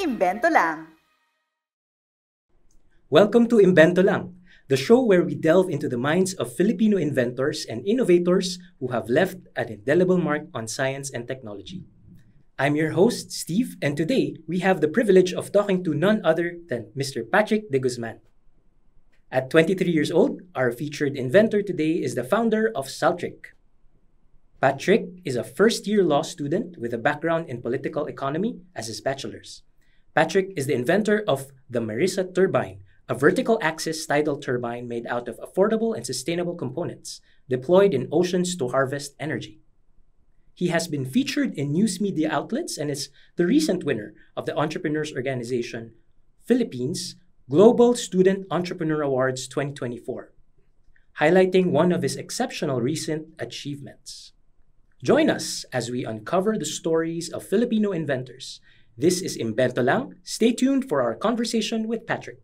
Imbento Lang. Welcome to Imbento Lang, the show where we delve into the minds of Filipino inventors and innovators who have left an indelible mark on science and technology. I'm your host, Steve, and today we have the privilege of talking to none other than Mr. Patrick de Guzman. At 23 years old, our featured inventor today is the founder of Saltric. Patrick is a first-year law student with a background in political economy as his bachelor's. Patrick is the inventor of the Marisa turbine, a vertical axis tidal turbine made out of affordable and sustainable components deployed in oceans to harvest energy. He has been featured in news media outlets and is the recent winner of the Entrepreneurs Organization Philippines Global Student Entrepreneur Awards 2024, highlighting one of his exceptional recent achievements. Join us as we uncover the stories of Filipino inventors. This is Imbento Lang. Stay tuned for our conversation with Patrick.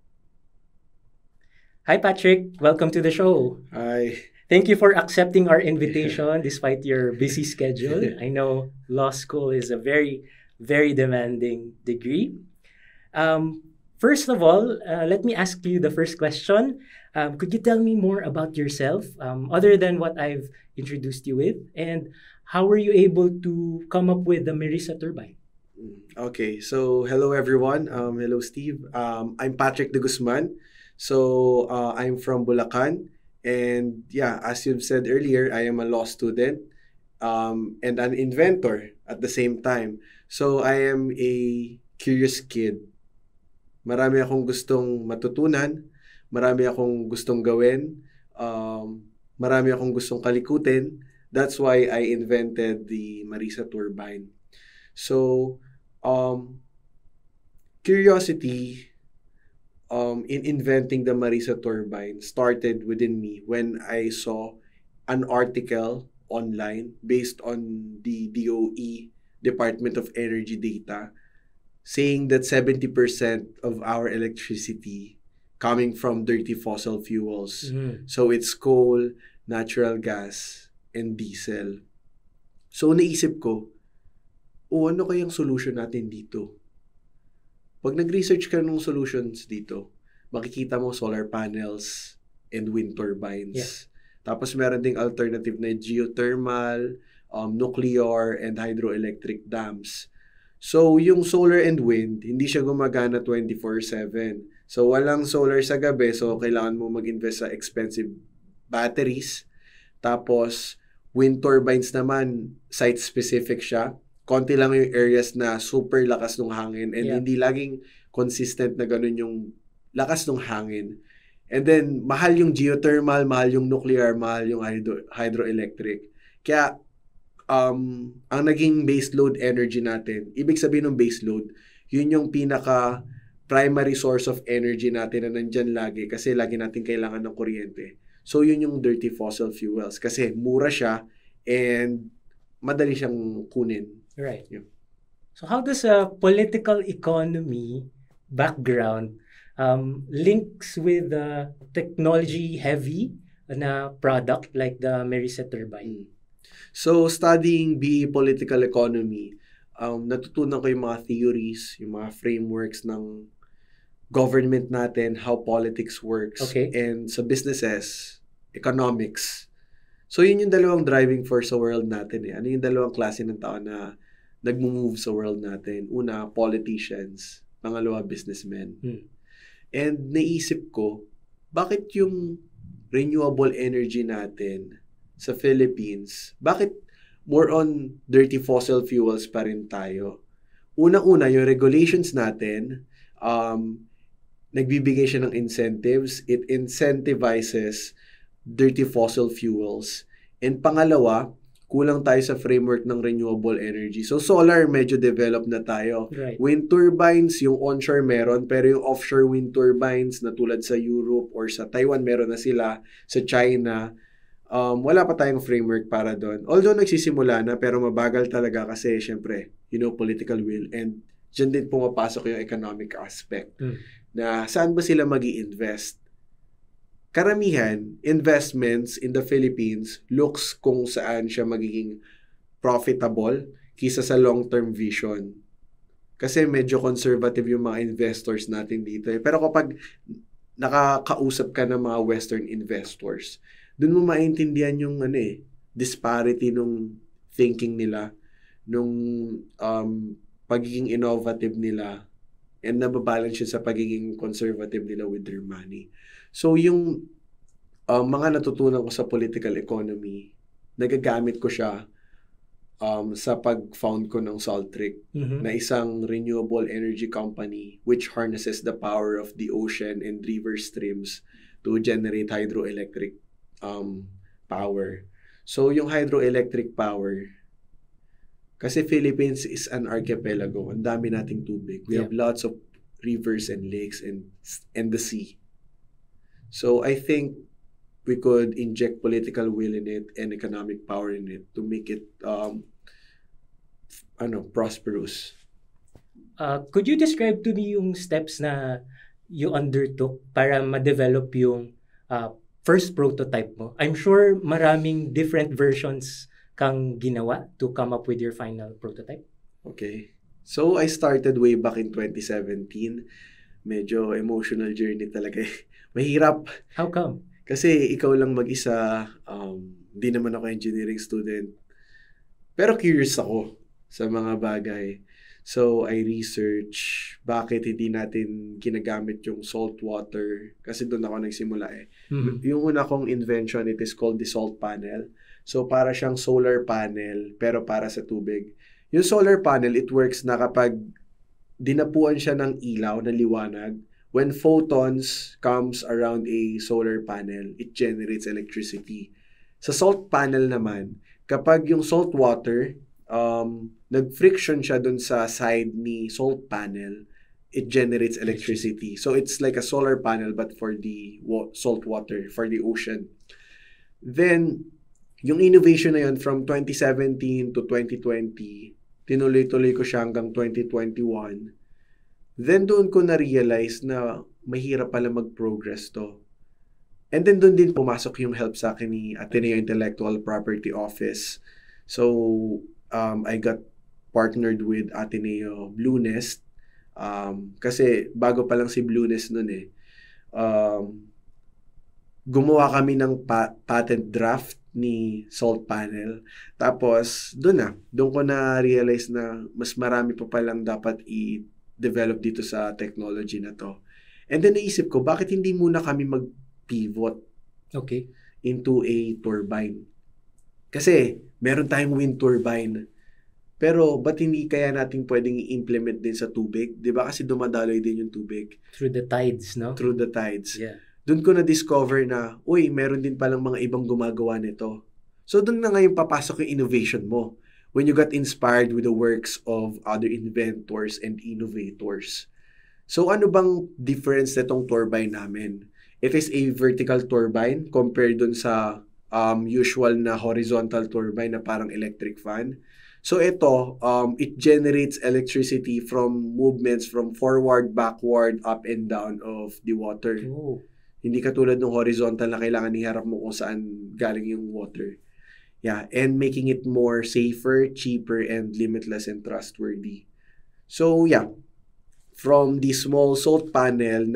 Hi, Patrick. Welcome to the show. Hi. Thank you for accepting our invitation despite your busy schedule. I know law school is a very, very demanding degree. First of all, let me ask you the first question. Could you tell me more about yourself, other than what I've introduced you with, and how were you able to come up with the Marisa turbine? Okay, so hello everyone. Hello Steve. I'm Patrick de Guzman. So I'm from Bulacan, and yeah, as you've said earlier, I am a law student and an inventor at the same time. So I am a curious kid. Marami akong gustong matutunan, marami akong gustong gawin, marami akong gustong kalikutin. That's why I invented the Marisa turbine. So curiosity in inventing the Marisa turbine started within me when I saw an article online based on the DOE, Department of Energy data, saying that 70% of our electricity coming from dirty fossil fuels. So it's coal, natural gas, and diesel. So naisip ko, ano kayang solution natin dito? Pag nag-research ka ng solutions dito, makikita mo solar panels and wind turbines. Yeah. Tapos meron ding alternative na geothermal, nuclear, and hydroelectric dams. So yung solar and wind, hindi siya gumagana 24/7. So walang solar sa gabi, so kailangan mo mag-invest sa expensive batteries. Tapos wind turbines naman, site-specific siya. Konti lang yung areas na super lakas ng hangin and hindi laging consistent na ganun yung lakas ng hangin. And then, mahal yung geothermal, mahal yung nuclear, mahal yung hydroelectric. Kaya, ang naging baseload energy natin, ibig sabihin ng baseload, yun yung pinaka primary source of energy natin na nandyan lagi kasi lagi natin kailangan ng kuryente. So, yun yung dirty fossil fuels kasi mura siya and madali siyang kunin. Right. Yeah. So how does a political economy background links with the technology-heavy na product like the Marisa turbine? So, studying BE Political Economy, natutunan ko yung mga theories, yung mga frameworks ng government natin, how politics works, and sa businesses, economics. So, yun yung dalawang driving force sa world natin. Ano yung dalawang klase ng tao na nagmo-move sa world natin? Una, politicians. Pangalawa, businessmen. And naisip ko, bakit yung renewable energy natin sa Philippines, bakit more on dirty fossil fuels pa rin tayo? Unang-una, yung regulations natin, nagbibigay siya ng incentives. It incentivizes dirty fossil fuels. And pangalawa, kulang tayo sa framework ng renewable energy. So solar, medyo developed na tayo. Right. Wind turbines, yung onshore meron, pero yung offshore wind turbines na tulad sa Europe or sa Taiwan, meron na sila. Sa China, wala pa tayong framework para doon. Although nagsisimula na, pero mabagal talaga kasi syempre, political will. And dyan din pumapasok yung economic aspect. Na saan ba sila mag-i-invest? Karamihan, investments in the Philippines looks kung saan siya magiging profitable kisa sa long-term vision. Kasi medyo conservative yung mga investors natin dito. Pero kapag nakakausap ka ng mga Western investors, dun mo maintindihan yung disparity nung thinking nila, nung pagiging innovative nila, and nababalance siya sa pagiging conservative nila with their money. So yung mga natutunan ko sa political economy, nagagamit ko siya sa pag-found ko ng Saltrik, na isang renewable energy company which harnesses the power of the ocean and river streams to generate hydroelectric power. So yung hydroelectric power, kasi Philippines is an archipelago, ang dami nating tubig. We have lots of rivers and lakes and the sea. So I think we could inject political will in it and economic power in it to make it prosperous. Could you describe to me yung steps na you undertook para ma-develop yung first prototype mo? I'm sure maraming different versions kang ginawa to come up with your final prototype. Okay. So I started way back in 2017. Medyo emotional journey talaga. Mahirap. How come? Kasi ikaw lang mag-isa, di naman ako engineering student. Pero curious ako sa mga bagay. So, I research bakit hindi natin ginagamit yung salt water. Kasi doon ako nagsimula Yung una kong invention, it is called the salt panel. So, para siyang solar panel, pero para sa tubig. Yung solar panel, it works na kapag dinapuan siya ng ilaw, na liwanag, when photons comes around a solar panel, it generates electricity. Sa salt panel naman, kapag yung salt water, nag-friction siya dun sa side ni salt panel, it generates electricity. So it's like a solar panel but for the salt water, for the ocean. Then, yung innovation na yun from 2017 to 2020, tinuloy-tuloy ko siya hanggang 2021. Then doon ko na-realize na mahirap pala mag-progress to. And then doon din pumasok yung help sa akin ni Ateneo Intellectual Property Office. So, I got partnered with Ateneo Blue Nest. Kasi bago pa lang si Blue Nest nun gumawa kami ng patent draft ni salt panel. Tapos, doon ko na-realize na mas marami pa palang dapat i-develop dito sa technology na to. And then naisip ko, bakit hindi muna kami mag-pivot into a turbine? Kasi, meron tayong wind turbine. Pero, ba't hindi kaya natin pwedeng i-implement din sa tubig? Diba? Kasi dumadaloy din yung tubig. Through the tides, no? Through the tides. Yeah. Doon ko na-discover na, meron din palang mga ibang gumagawa nito. So, doon na ngayon papasok yung innovation mo. When you got inspired with the works of other inventors and innovators. So, ano bang difference nitong turbine namin? It is a vertical turbine compared dun sa usual na horizontal turbine na parang electric fan. So ito, it generates electricity from movements from forward, backward, up and down of the water. Oh. Hindi katulad ng horizontal na kailangan iharap mo kung saan galing yung water. Yeah, and making it more safer, cheaper, and limitless and trustworthy. So yeah, from the small salt panel,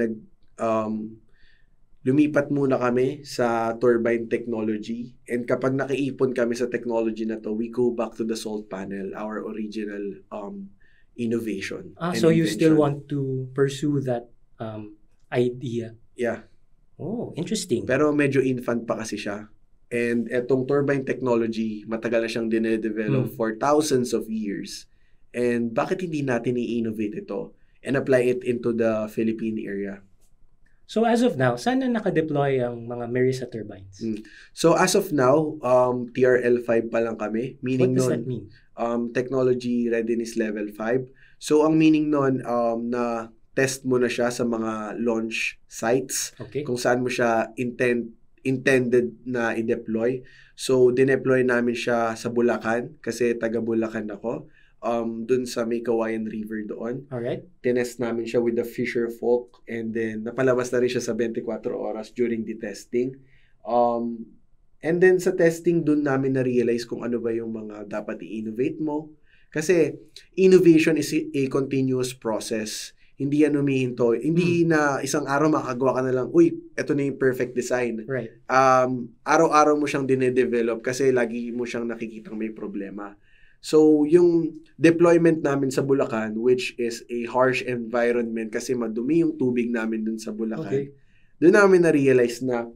lumipat muna kami sa turbine technology. And kapag nakiipon kami sa technology na to, we go back to the salt panel, our original innovation. So you still want to pursue that idea? Yeah. Oh, interesting. Pero medyo infant pa kasi siya. And etong turbine technology, matagal na siyang dinedevelop for thousands of years. And bakit hindi natin i-innovate ito and apply it into the Philippine area? So as of now, saan na naka-deploy ang mga Mirisa turbines? So as of now, TRL5 pa lang kami. Meaning What does that mean? Technology Readiness Level 5. So ang meaning nun, na test mo na siya sa mga launch sites. Kung saan mo siya intended na i-deploy. So dineploy namin siya sa Bulacan kasi taga Bulacan ako. Dun sa may Kawayan River doon. Alright. Tinest namin siya with the fisher folk and then napalabas na rin siya sa 24 oras during the testing. And then sa testing dun namin na-realize kung ano ba yung mga dapat i-innovate mo. Kasi innovation is a continuous process. Hindi yan humihinto. Hindi na isang araw makagawa ka na lang, uy, eto na yung perfect design. Right. Araw-araw mo siyang dinedevelop kasi lagi mo siyang nakikitang may problema. So, yung deployment namin sa Bulacan, which is a harsh environment kasi madumi yung tubig namin dun sa Bulacan, doon namin na-realize na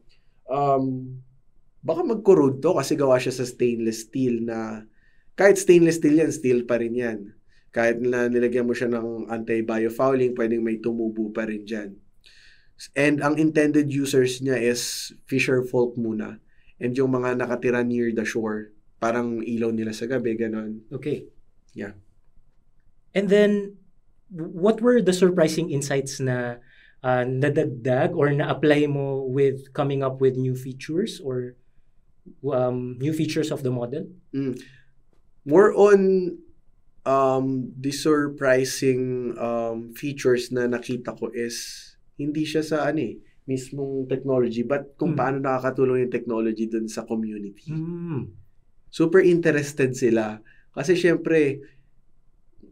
baka mag-corrode to kasi gawa siya sa stainless steel na kahit stainless steel yan, steel pa rin yan. Kahit na nilagyan mo siya ng anti-biofouling, pwedeng may tumubo pa rin dyan. And ang intended users niya is fisher folk muna. And yung mga nakatira near the shore, parang ilaw nila sa gabi, ganon. Okay. Yeah. And then, what were the surprising insights na nadagdag or na-apply mo with coming up with new features or new features of the model? More on the surprising features na nakita ko is hindi siya sa mismong technology but kung paano nakakatulong yung technology dun sa community. Super interested sila kasi syempre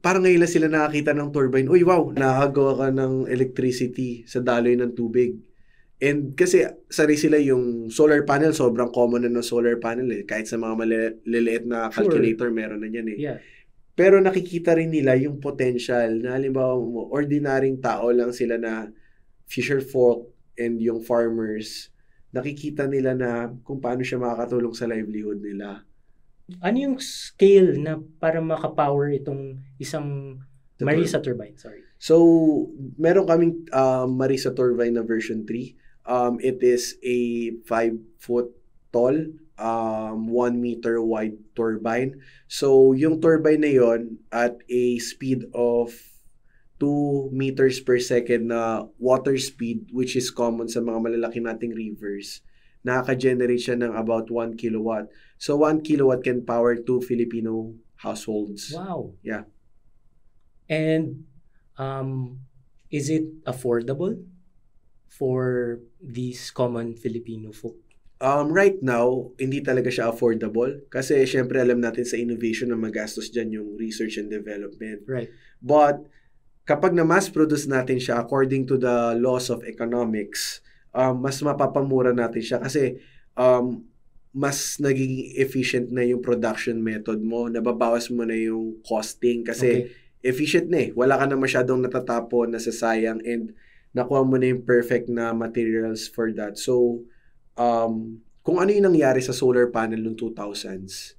parang ngayon lang sila nakakita ng turbine. Uy, wow, nakagawa ka ng electricity sa daloy ng tubig. And kasi sari sila yung solar panel, sobrang common na ng solar panel eh. Kahit sa mga maliliit na calculator, meron na yan eh. Yeah. Pero nakikita rin nila yung potential na halimbawa ordinaryong tao lang sila na fisher folk and yung farmers, nakikita nila na kung paano siya makakatulong sa livelihood nila. Ano yung scale na para makapower itong isang Marisa turbine? Sorry. So, meron kaming Marisa turbine na version 3. It is a 5-foot tall, 1 meter wide turbine. So, yung turbine na yon at a speed of 2 meters per second na water speed, which is common sa mga malalaki nating rivers, nakaka-generate siya ng about 1 kilowatt. So, 1 kilowatt can power 2 Filipino households. Wow. Yeah. And is it affordable for these common Filipino folk? Right now, hindi talaga siya affordable kasi syempre alam natin sa innovation na magastos dyan yung research and development. Right. But kapag na-mass produce natin siya according to the laws of economics, mas mapapamura natin siya kasi mas nagiging efficient na yung production method mo, nababawas mo na yung costing kasi efficient na eh. Wala ka na masyadong natatapon, nasasayang, and nakuha mo na yung perfect na materials for that. So, kung ano yung nangyari sa solar panel noong 2000s,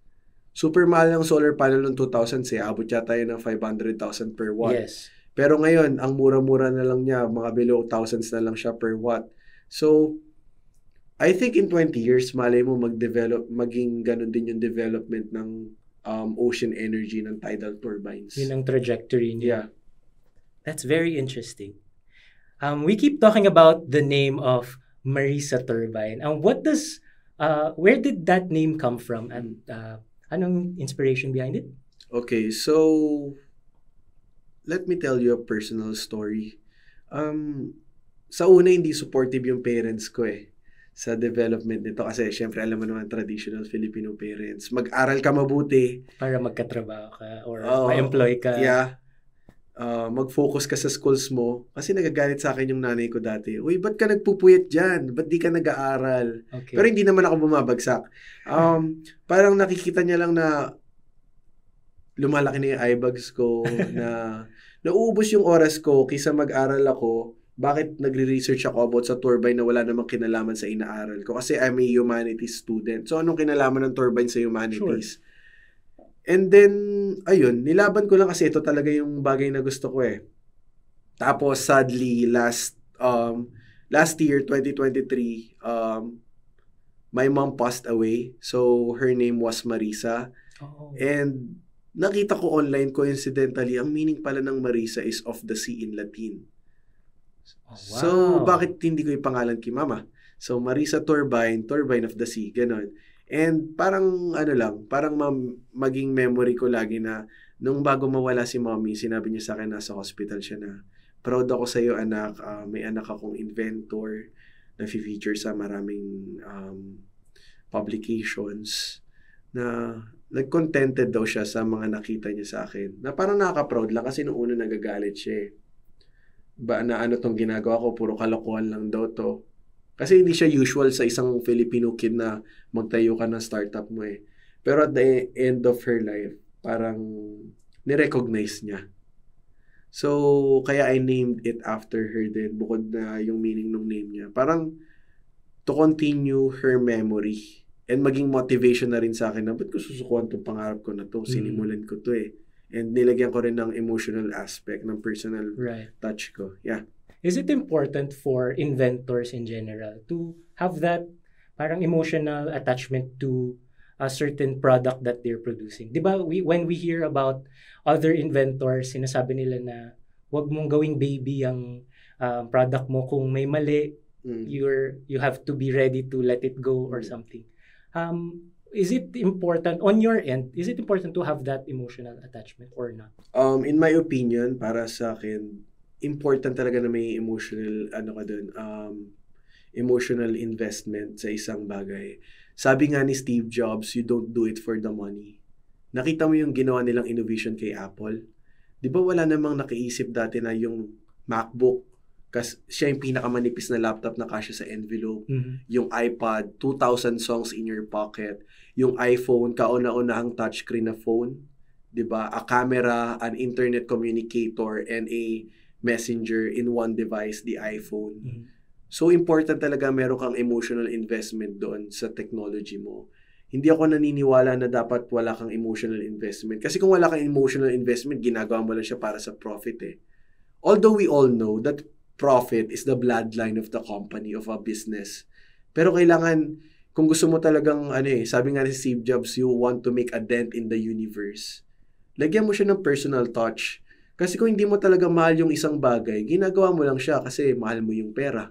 super mahal ng solar panel noong 2000s eh. Abot yata tayo ng 500,000 per watt. Yes. Pero ngayon, ang mura-mura na lang niya, mga below thousands na lang siya per watt. So, I think in 20 years, malay mo maging ganun din yung development ng ocean energy ng tidal turbines. Yun ang trajectory niya. Yeah. That's very interesting. We keep talking about the name of Marisa turbine. Where did that name come from? And anong inspiration behind it? Okay, so let me tell you a personal story. Sa una, hindi supportive yung parents ko sa development nito kasi syempre alam mo naman traditional Filipino parents. Mag-aral ka mabuti. Para magkatrabaho ka or ma-employ ka. Yeah. Mag-focus ka sa schools mo. Kasi nagagalit sa akin yung nanay ko dati. Uy, ba't ka nagpupuyat dyan? Ba't di ka nag-aaral? Okay. Pero hindi naman ako bumabagsak. Parang nakikita niya lang na lumalaki na yung eyebags ko, na nauubos yung oras ko kaysa mag-aral ako. Bakit nagre-research ako about sa turbine na wala namang kinalaman sa inaaral ko? Kasi I'm a humanities student. So, anong kinalaman ng turbine sa humanities? Sure. And then, ayun, nilaban ko lang kasi ito talaga yung bagay na gusto ko Tapos, sadly, last year, 2023, my mom passed away. So, her name was Marisa. Oh. And nakita ko online, coincidentally, ang meaning pala ng Marisa is of the sea in Latin. Oh, wow. So, bakit hindi ko ipangalan kay mama? So, Marisa turbine of the sea, ganon. And parang, parang maging memory ko lagi na nung bago mawala si mommy, sinabi niya sa akin, nasa hospital siya na, proud ako sa iyo anak, may anak akong inventor, na feature sa maraming publications, na like contented daw siya sa mga nakita niya sa akin. Na parang nakaka-proud lang kasi nung una nagagalit siya eh. Ba na ano tong ginagawa ko, puro kalokohan lang daw to. Kasi hindi siya usual sa isang Filipino kid na magtayo ka ng startup mo eh. Pero at the end of her life, parang nirecognize niya. So, kaya I named it after her din, bukod na yung meaning ng name niya. Parang to continue her memory and maging motivation na rin sa akin na ba't ko susukuan itong pangarap ko na to? Sinimulan ko to eh. And nilagyan ko rin ng emotional aspect, ng personal touch ko. Yeah. Is it important for inventors in general to have that parang emotional attachment to a certain product that they're producing? Di ba, when we hear about other inventors, sinasabi nila na wag mong gawing baby ang product mo. Kung may mali, you have to be ready to let it go or something. Is it important, on your end, is it important to have that emotional attachment or not? In my opinion, para sa akin, important talaga na may emotional, emotional investment sa isang bagay. Sabi nga ni Steve Jobs, you don't do it for the money. Nakita mo yung ginawa nilang innovation kay Apple? Di ba wala namang nakaisip dati na yung MacBook, kasi siya yung pinakamanipis na laptop na kasya sa envelope. Yung iPad, 2,000 songs in your pocket. Yung iPhone, kauna-unahang touchscreen na phone. Diba? A camera, an internet communicator, and a messenger in one device, the iPhone. So, important talaga meron kang emotional investment doon sa technology mo. Hindi ako naniniwala na dapat wala kang emotional investment. Kasi kung wala kang emotional investment, ginagawa mo lang siya para sa profit eh. Although we all know that profit is the bloodline of the company, of a business. Pero kailangan, kung gusto mo talagang, sabi nga ni Steve Jobs, you want to make a dent in the universe. Lagyan mo siya ng personal touch. Kasi kung hindi mo talaga mahal yung isang bagay, ginagawa mo lang siya kasi mahal mo yung pera.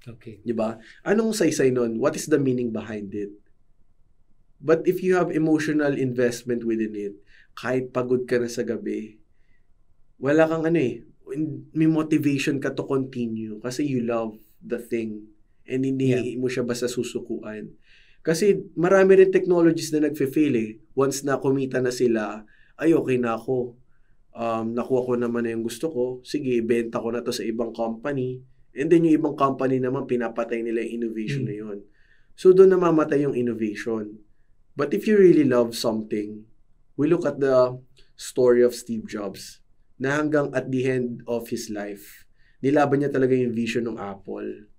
Okay. Diba? Anong saysay nun? What is the meaning behind it? But if you have emotional investment within it, kahit pagod ka na sa gabi, wala kang may motivation ka to continue kasi you love the thing and hindi mo siya basta susukuan. Kasi marami rin technologies na nagfe-fail eh. Once na kumita na sila, ay okay na ako. Nakuha ko naman na yung gusto ko. Sige, ibenta ko na to sa ibang company. And then yung ibang company naman, pinapatay nila yung innovation na yun. So doon namamatay yung innovation. But if you really love something, we look at the story of Steve Jobs na hanggang at the end of his life, nilaban niya talaga yung vision ng Apple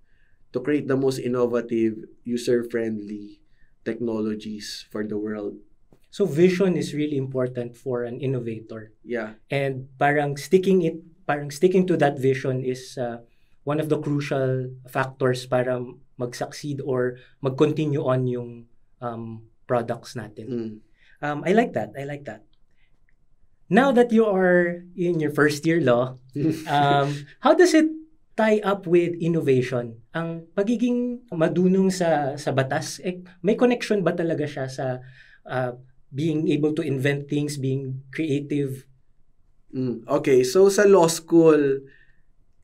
to create the most innovative, user-friendly technologies for the world. So vision is really important for an innovator. Yeah. And parang sticking to that vision is one of the crucial factors para mag-succeed or mag-continue on yung products natin. I like that. Now that you are in your first year law, how does it tie up with innovation? Ang pagiging madunong sa batas, may connection ba talaga siya sa being able to invent things, being creative? Okay, so sa law school,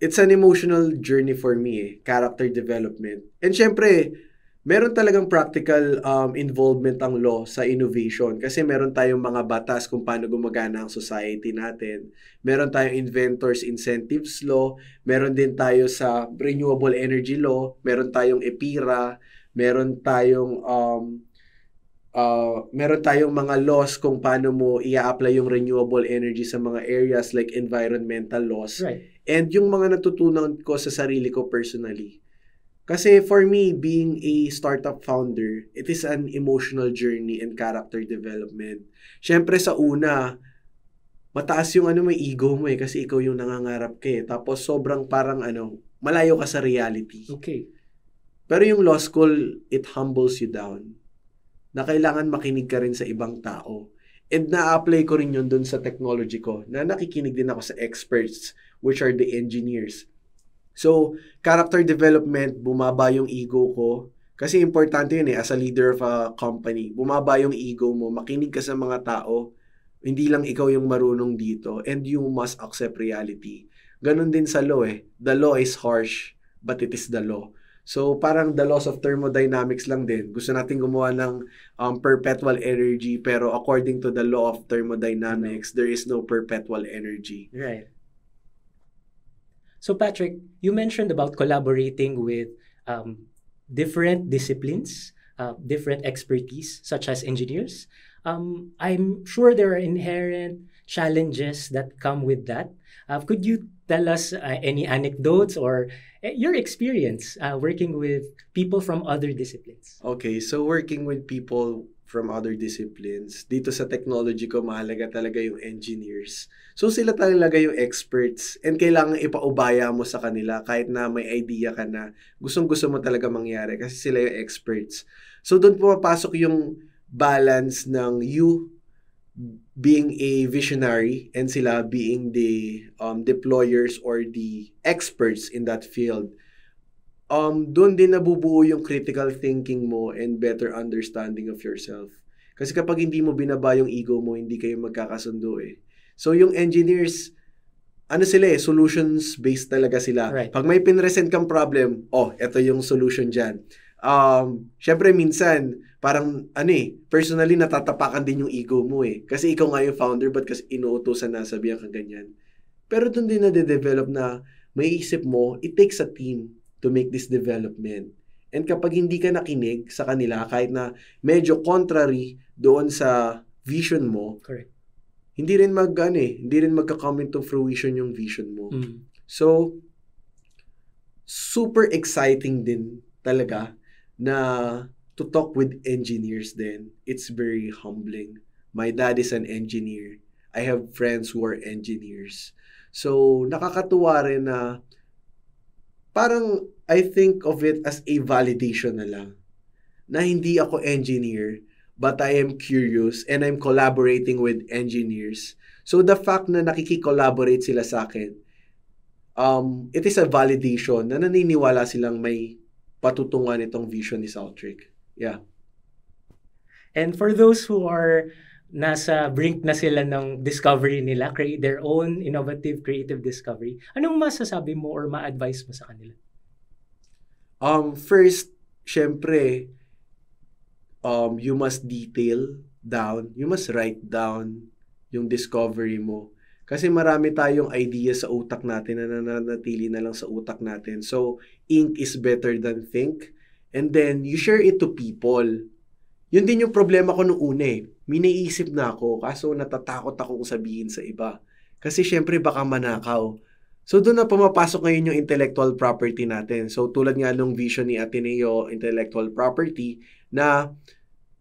it's an emotional journey for me, character development. And syempre, meron talagang practical involvement ang law sa innovation kasi meron tayong mga batas kung paano gumagana ang society natin. Meron tayong inventors incentives law, meron din tayo sa renewable energy law, meron tayong EPIRA, meron tayong mga laws kung paano mo i-apply yung renewable energy sa mga areas like environmental laws. Right. And yung mga natutunan ko sa sarili ko personally. Kasi for me, being a startup founder, it is an emotional journey and character development. Siyempre sa una, mataas yung may ego mo kasi ikaw yung nangangarap ka eh. Tapos sobrang parang malayo ka sa reality. Okay. Pero yung law school, it humbles you down. Na kailangan makinig ka rin sa ibang tao. And na-apply ko rin yun dun sa technology ko. Na nakikinig din ako sa experts, which are the engineers. So, character development, bumaba yung ego ko. Kasi importante yun as a leader of a company. Bumaba yung ego mo, makinig ka sa mga tao. Hindi lang ikaw yung marunong dito. And you must accept reality. Ganon din sa law The law is harsh, but it is the law. So, parang the laws of thermodynamics lang din. Gusto natin gumawa ng perpetual energy, pero according to the law of thermodynamics, there is no perpetual energy. Right. So Patrick, you mentioned about collaborating with different disciplines, different expertise, such as engineers. I'm sure there are inherent challenges that come with that. Could you tell us any anecdotes or your experience working with people from other disciplines? Okay, so working with people from other disciplines, dito sa technology ko, mahalaga talaga yung engineers. So sila talaga yung experts and kailangan ipaubaya mo sa kanila kahit na may idea ka na gustong-gusto mo talaga mangyari kasi sila yung experts. So doon pumapasok yung balance ng you being a visionary and sila being the deployers or the experts in that field. Doon din nabubuo yung critical thinking mo and better understanding of yourself. Kasi kapag hindi mo binaba yung ego mo, hindi kayo magkakasundo eh. So yung engineers, solutions-based talaga sila. Right. Pag may pinresent kang problem, eto yung solution dyan. Syempre minsan, parang personally natatapakan din yung ego mo eh. Kasi ikaw nga yung founder, but kasi inuutosan na sabihan ka ganyan. Pero doon din na-develop na may isip mo, it takes a team to make this development. And kapag hindi ka nakinig sa kanila, kahit na medyo contrary doon sa vision mo, correct, hindi rin magka-come into fruition yung vision mo. So, super exciting din talaga na to talk with engineers then. It's very humbling. My dad is an engineer. I have friends who are engineers. So, nakakatuwa rin na parang I think of it as a validation na lang. Na hindi ako engineer, but I am curious and I'm collaborating with engineers. So, the fact na nakiki-collaborate sila sa akin, it is a validation na naniniwala silang may patutungan itong vision ni Saltric. Yeah. And for those who are nasa brink na sila ng discovery nila, create their own innovative, creative discovery, anong masasabi mo or ma-advise mo sa kanila? First, syempre, you must detail down, you must write down yung discovery mo. Kasi marami tayong idea sa utak natin na nananatili na lang sa utak natin. So, ink is better than think. And then, you share it to people. Yun din yung problema ko nung una eh. Miniisip na ako, kaso natatakot akong sabihin sa iba. Kasi syempre baka manakaw. So doon na pumapasok ngayon yung intellectual property natin. So tulad nga nung vision ni Ateneo, intellectual property, na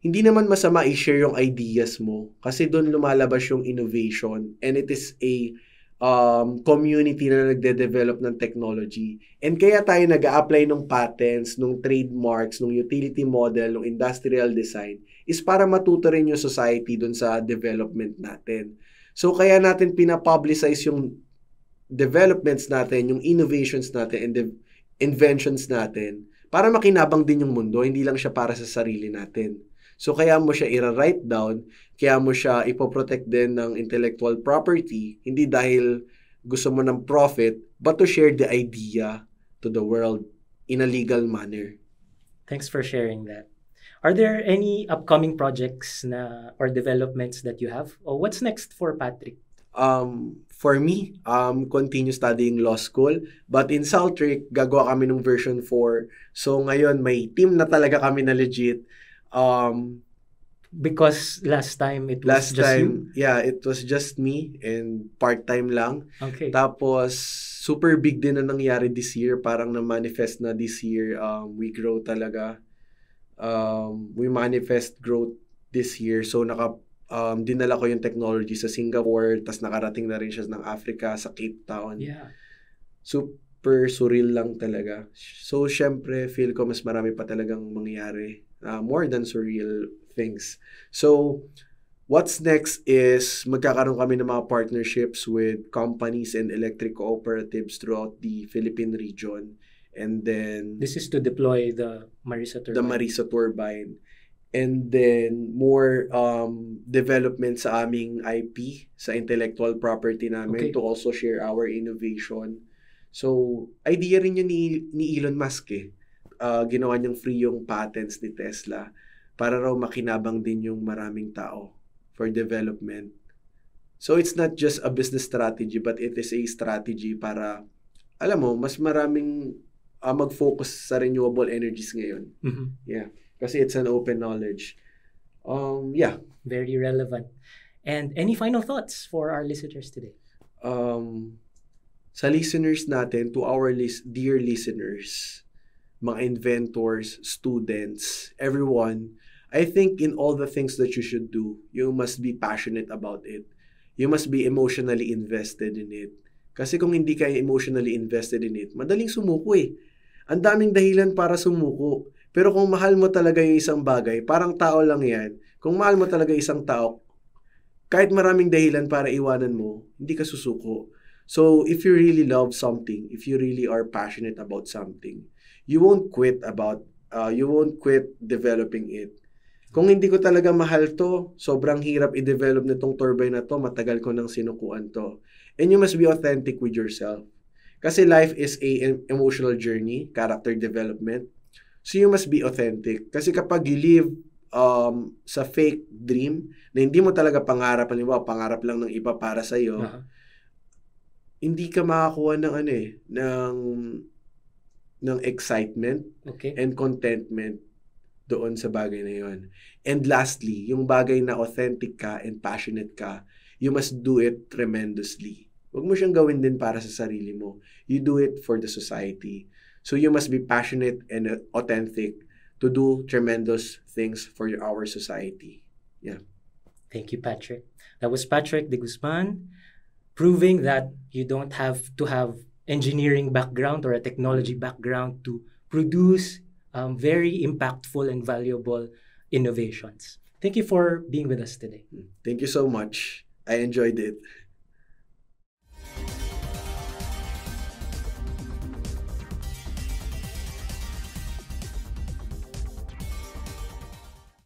hindi naman masama i-share yung ideas mo. Kasi doon lumalabas yung innovation. And it is a community na nagde-develop ng technology. And kaya tayo nag-a-apply ng patents, ng trademarks, ng utility model, ng industrial design is para matuto rin yung society dun sa development natin. So kaya natin pinapublicize yung developments natin, yung innovations natin, and the inventions natin para makinabang din yung mundo, hindi lang siya para sa sarili natin. So kaya mo siya i-write down, kaya mo siya ipoprotect din ng intellectual property, hindi dahil gusto mo ng profit, but to share the idea to the world in a legal manner. Thanks for sharing that. Are there any upcoming projects or developments that you have? Or what's next for Patrick? For me, continue studying law school. But in Saltric, gagawa kami ng version 4. So ngayon, may team na talaga kami na legit. Because last time it was just you? Yeah, it was just me and part-time lang. Okay. Tapos, super big din na nangyari this year. Parang na-manifest na this year. We grow talaga. We manifest growth this year. So, dinala ko yung technology sa Singapore. Tas nakarating na rin siya ng Africa, sa Cape Town. Yeah. Super surreal lang talaga. So, syempre, feel ko mas marami pa talagang mangyayari. More than surreal things. So, what's next is magkakaroon kami ng mga partnerships with companies and electric cooperatives throughout the Philippine region. And then... This is to deploy the Marisa turbine. The Marisa turbine. And then, more development sa aming IP, sa intellectual property namin, to also share our innovation. So, idea rin yun ni Elon Musk eh. ginawa niyang free yung patents ni Tesla para raw makinabang din yung maraming tao for development. So it's not just a business strategy but it is a strategy para, alam mo, mas maraming mag-focus sa renewable energies ngayon. Mhm. Yeah. Kasi it's an open knowledge. Yeah. Very relevant. And any final thoughts for our listeners today? Sa listeners natin, to our dear listeners, mga inventors, students, everyone, I think in all the things that you should do, you must be passionate about it. You must be emotionally invested in it. Kasi kung hindi ka emotionally invested in it, madaling sumuko eh. Ang daming dahilan para sumuko. Pero kung mahal mo talaga yung isang bagay, parang tao lang yan. Kung mahal mo talaga isang tao, kahit maraming dahilan para iwanan mo, hindi ka susuko. So, if you really love something, if you really are passionate about something, you won't quit developing it. Kung hindi ko talaga mahal to, sobrang hirap i-develop nitong turbine na to, matagal ko nang sinukuan to. And you must be authentic with yourself. Kasi life is a emotional journey, character development. So you must be authentic. Kasi kapag you live sa fake dream, na hindi mo talaga pangarap, halimbawa, pangarap lang ng iba para sa'yo, hindi ka makakuha ng excitement and contentment doon sa bagay na yon. And lastly, yung bagay na authentic ka and passionate ka, you must do it tremendously. Huwag mo siyang gawin din para sa sarili mo. You do it for the society. So you must be passionate and authentic to do tremendous things for our society. Yeah. Thank you, Patrick. That was Patrick de Guzman, proving that you don't have to have engineering background or a technology background to produce very impactful and valuable innovations. Thank you for being with us today. Thank you so much. I enjoyed it.